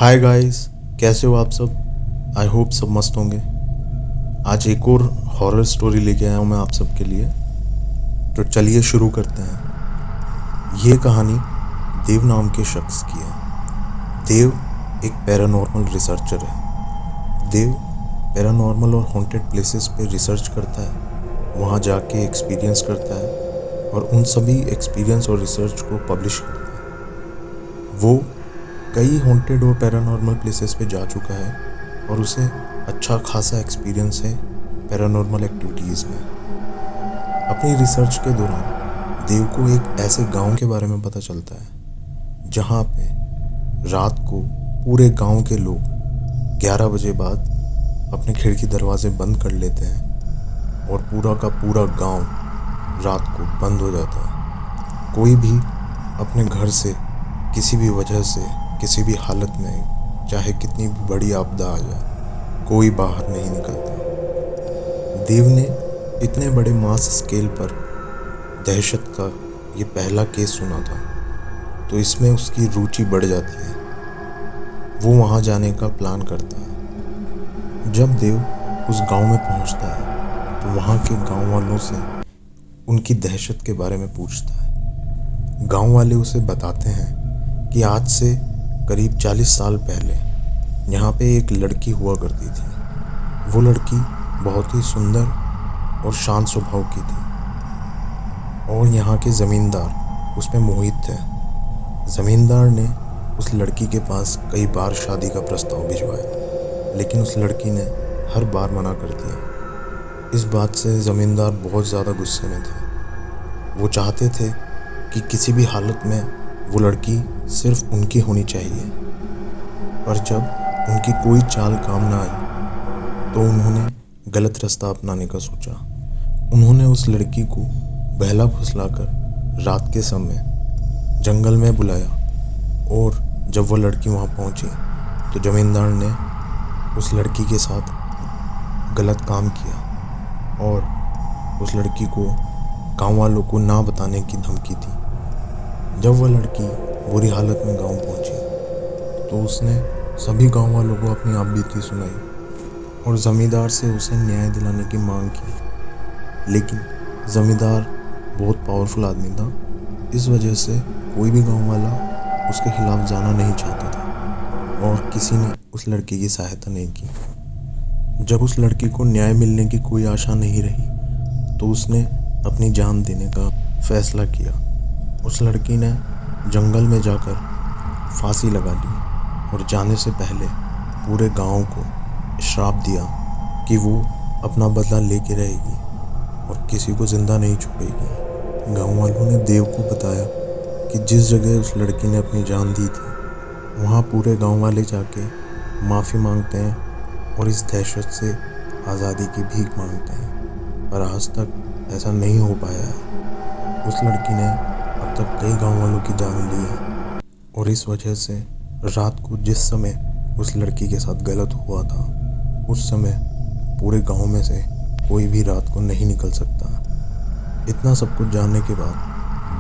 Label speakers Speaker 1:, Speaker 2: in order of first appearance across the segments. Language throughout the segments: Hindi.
Speaker 1: हाय गाइस, कैसे हो आप सब। आई होप सब मस्त होंगे। आज एक और हॉरर स्टोरी लेके आया हूँ मैं आप सब के लिए। तो चलिए शुरू करते हैं। ये कहानी देव नाम के शख्स की है। देव एक पैरानॉर्मल रिसर्चर है। देव पैरानॉर्मल और हॉन्टेड प्लेसेस पे रिसर्च करता है, वहाँ जाके एक्सपीरियंस करता है और उन सभी एक्सपीरियंस और रिसर्च को पब्लिश करता है। वो कई हॉन्टेड और पैरानॉर्मल प्लेसेस पे जा चुका है और उसे अच्छा खासा एक्सपीरियंस है पैरानॉर्मल एक्टिविटीज़ में। अपनी रिसर्च के दौरान देव को एक ऐसे गांव के बारे में पता चलता है जहां पे रात को पूरे गांव के लोग 11 बजे बाद अपने खिड़की दरवाजे बंद कर लेते हैं और पूरा का पूरा गांव रात को बंद हो जाता है। कोई भी अपने घर से किसी भी वजह से किसी भी हालत में, चाहे कितनी भी बड़ी आपदा आ जाए, कोई बाहर नहीं निकलता। देव ने इतने बड़े मास स्केल पर दहशत का ये पहला केस सुना था, तो इसमें उसकी रुचि बढ़ जाती है। वो वहाँ जाने का प्लान करता है। जब देव उस गांव में पहुँचता है तो वहाँ के गांव वालों से उनकी दहशत के बारे में पूछता है। गांव वाले उसे बताते हैं कि आज से करीब 40 साल पहले यहाँ पे एक लड़की हुआ करती थी। वो लड़की बहुत ही सुंदर और शांत स्वभाव की थी और यहाँ के ज़मींदार उस पर मोहित थे। ज़मींदार ने उस लड़की के पास कई बार शादी का प्रस्ताव भिजवाया, लेकिन उस लड़की ने हर बार मना कर दिया। इस बात से ज़मींदार बहुत ज़्यादा गुस्से में थे। वो चाहते थे कि किसी भी हालत में वो लड़की सिर्फ उनकी होनी चाहिए। पर जब उनकी कोई चाल काम ना आई तो उन्होंने गलत रास्ता अपनाने का सोचा। उन्होंने उस लड़की को बहला फुसलाकर रात के समय जंगल में बुलाया और जब वो लड़की वहाँ पहुँची तो जमींदार ने उस लड़की के साथ गलत काम किया और उस लड़की को गाँव वालों को ना बताने की धमकी दी। जब वह लड़की बुरी हालत में गांव पहुंची तो उसने सभी गांव वालों को अपनी आपबीती सुनाई और ज़मींदार से उसे न्याय दिलाने की मांग की। लेकिन ज़मींदार बहुत पावरफुल आदमी था, इस वजह से कोई भी गांव वाला उसके खिलाफ जाना नहीं चाहता था और किसी ने उस लड़की की सहायता नहीं की। जब उस लड़की को न्याय मिलने की कोई आशा नहीं रही तो उसने अपनी जान देने का फैसला किया। उस लड़की ने जंगल में जाकर फांसी लगा ली और जाने से पहले पूरे गांव को श्राप दिया कि वो अपना बदला लेके रहेगी और किसी को जिंदा नहीं छोड़ेगी। गांव वालों ने देव को बताया कि जिस जगह उस लड़की ने अपनी जान दी थी वहाँ पूरे गांव वाले जाके माफ़ी मांगते हैं और इस दहशत से आज़ादी की भीख मांगते हैं, पर आज तक ऐसा नहीं हो पाया है। उस लड़की ने अब तक कई गांव वालों की जान ली है और इस वजह से रात को जिस समय उस लड़की के साथ गलत हुआ था उस समय पूरे गांव में से कोई भी रात को नहीं निकल सकता। इतना सब कुछ जानने के बाद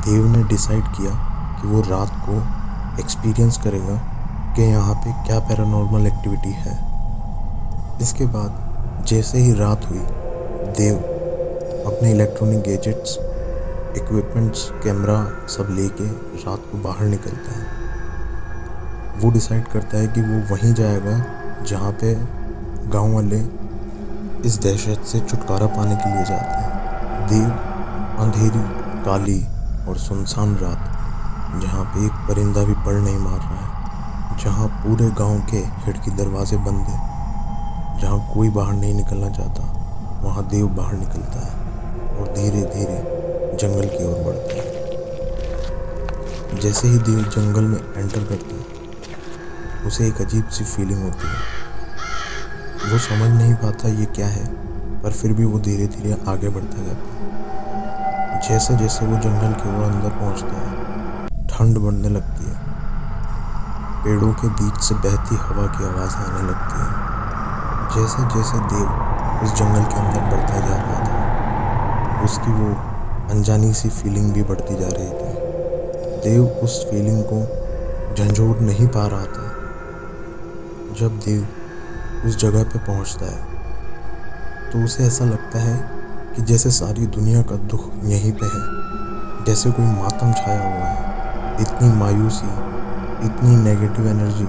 Speaker 1: देव ने डिसाइड किया कि वो रात को एक्सपीरियंस करेगा कि यहाँ पे क्या पैरानॉर्मल एक्टिविटी है। इसके बाद जैसे ही रात हुई देव अपने इलेक्ट्रॉनिक गैजेट्स, इक्विपमेंट्स, कैमरा सब लेके रात को बाहर निकलता है। वो डिसाइड करता है कि वो वहीं जाएगा जहाँ पे गांव वाले इस दहशत से छुटकारा पाने के लिए जाते हैं। देव अंधेरी, काली और सुनसान रात, जहाँ पे एक परिंदा भी पर नहीं मार रहा है, जहाँ पूरे गांव के खिड़की दरवाजे बंद हैं, जहाँ कोई बाहर नहीं निकलना चाहता, वहाँ देव बाहर निकलता है और धीरे धीरे जंगल की ओर बढ़ता है। जैसे ही देव जंगल में एंटर करता है उसे एक अजीब सी फीलिंग होती है। वो समझ नहीं पाता ये क्या है, पर फिर भी वो धीरे धीरे आगे बढ़ता जाता है। जैसे जैसे वो जंगल के ओर अंदर पहुंचता है ठंड बढ़ने लगती है। पेड़ों के बीच से बहती हवा की आवाज़ आने लगती है। जैसे जैसे देव उस जंगल के अंदर बढ़ता जा रहा था उसकी वो अनजानी सी फीलिंग भी बढ़ती जा रही थी। देव उस फीलिंग को झंझोड़ नहीं पा रहा था जब देव उस जगह पे पहुंचता है तो उसे ऐसा लगता है कि जैसे सारी दुनिया का दुख यहीं पे है, जैसे कोई मातम छाया हुआ है। इतनी मायूसी, इतनी नेगेटिव एनर्जी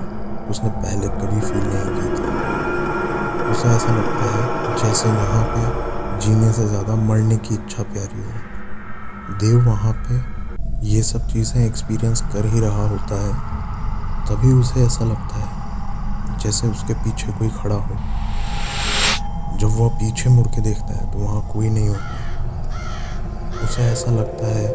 Speaker 1: उसने पहले कभी फील नहीं की थी। उसे ऐसा लगता है जैसे वहाँ पे जीने से ज़्यादा मरने की इच्छा प्यारी हो। देव वहाँ पे ये सब चीज़ें एक्सपीरियंस कर ही रहा होता है, तभी उसे ऐसा लगता है जैसे उसके पीछे कोई खड़ा हो। जब वह पीछे मुड़ के देखता है तो वहाँ कोई नहीं होता। उसे ऐसा लगता है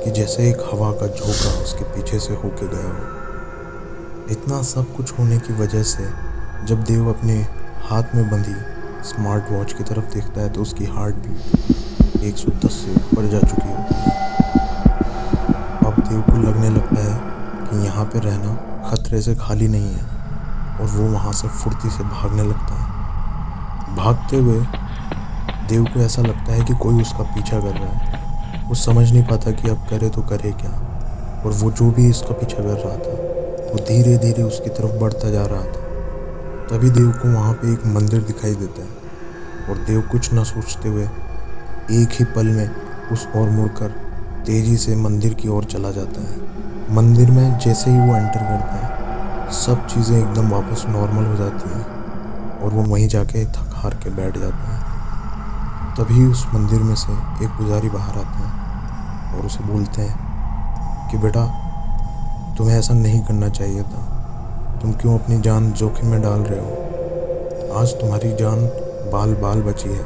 Speaker 1: कि जैसे एक हवा का झोंका उसके पीछे से होके गया हो। इतना सब कुछ होने की वजह से जब देव अपने हाथ में बंधी स्मार्ट वॉच की तरफ देखता है तो उसकी हार्ट बीट 110 से ऊपर जा चुकी होती है। अब देव को लगने लगता है कि यहाँ पे रहना खतरे से खाली नहीं है, और वो वहाँ से फुर्ती से भागने लगता है। भागते हुए देव को ऐसा लगता है कि कोई उसका पीछा कर रहा है। वो समझ नहीं पाता कि अब करे तो करे क्या, और वो जो भी इसका पीछा कर रहा था वो धीरे धीरे उसकी तरफ बढ़ता जा रहा था। तभी देव को वहाँ पे एक मंदिर दिखाई देता है, और देव कुछ न सोचते हुए एक ही पल में उस ओर मुड़कर तेजी से मंदिर की ओर चला जाता है। मंदिर में जैसे ही वो एंटर करता है सब चीज़ें एकदम वापस नॉर्मल हो जाती हैं, और वो वहीं जाके थक हार के बैठ जाता है। तभी उस मंदिर में से एक पुजारी बाहर आते हैं और उसे बोलते हैं कि बेटा, तुम्हें ऐसा नहीं करना चाहिए था। तुम क्यों अपनी जान जोखिम में डाल रहे हो? आज तुम्हारी जान बाल बाल बची है।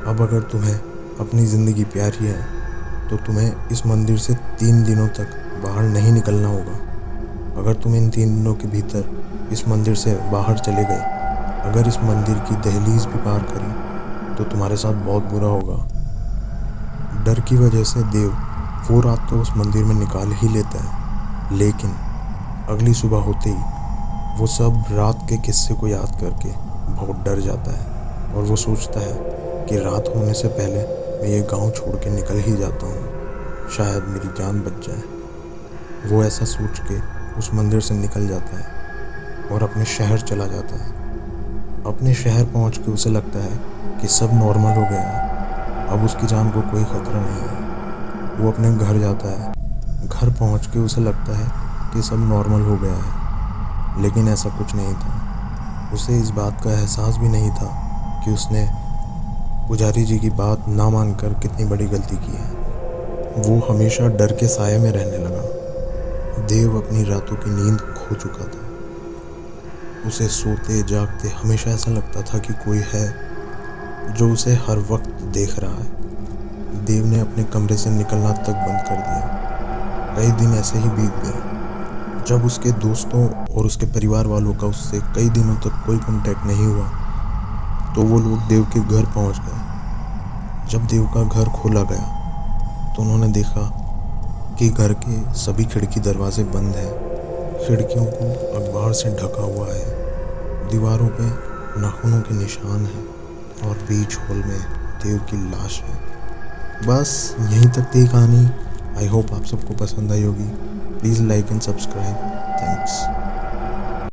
Speaker 1: अब अगर तुम्हें अपनी ज़िंदगी प्यारी है तो तुम्हें इस मंदिर से 3 दिनों तक बाहर नहीं निकलना होगा। अगर तुम इन 3 दिनों के भीतर इस मंदिर से बाहर चले गए, अगर इस मंदिर की दहलीज भी पार करी, तो तुम्हारे साथ बहुत बुरा होगा। डर की वजह से देव वो रात तो उस मंदिर में निकाल ही लेता है, लेकिन अगली सुबह होते ही वो सब रात के किस्से को याद करके बहुत डर जाता है, और वो सोचता है कि रात होने से पहले मैं ये गांव छोड़ के निकल ही जाता हूँ, शायद मेरी जान बच जाए। वो ऐसा सोच के उस मंदिर से निकल जाता है और अपने शहर चला जाता है। अपने शहर पहुँच के उसे लगता है कि सब नॉर्मल हो गया है, अब उसकी जान को कोई खतरा नहीं है। वो अपने घर जाता है। घर पहुँच के उसे लगता है कि सब नॉर्मल हो गया है, लेकिन ऐसा कुछ नहीं था। उसे इस बात का एहसास भी नहीं था कि उसने पुजारी जी की बात ना मानकर कितनी बड़ी गलती की है। वो हमेशा डर के साए में रहने लगा। देव अपनी रातों की नींद खो चुका था। उसे सोते जागते हमेशा ऐसा लगता था कि कोई है जो उसे हर वक्त देख रहा है। देव ने अपने कमरे से निकलना तक बंद कर दिया। कई दिन ऐसे ही बीत गए। जब उसके दोस्तों और उसके परिवार वालों का उससे कई दिनों तक कोई कांटेक्ट नहीं हुआ, तो वो लोग देव के घर पहुंच गए। जब देव का घर खोला गया तो उन्होंने देखा कि घर के सभी खिड़की दरवाजे बंद हैं। खिड़कियों को अखबार से ढका हुआ है। दीवारों पे नाखूनों के निशान हैं, और बीच हॉल में देव की लाश है। बस यहीं तक थी कहानी। आई होप आप सबको पसंद आई होगी। Please like and subscribe.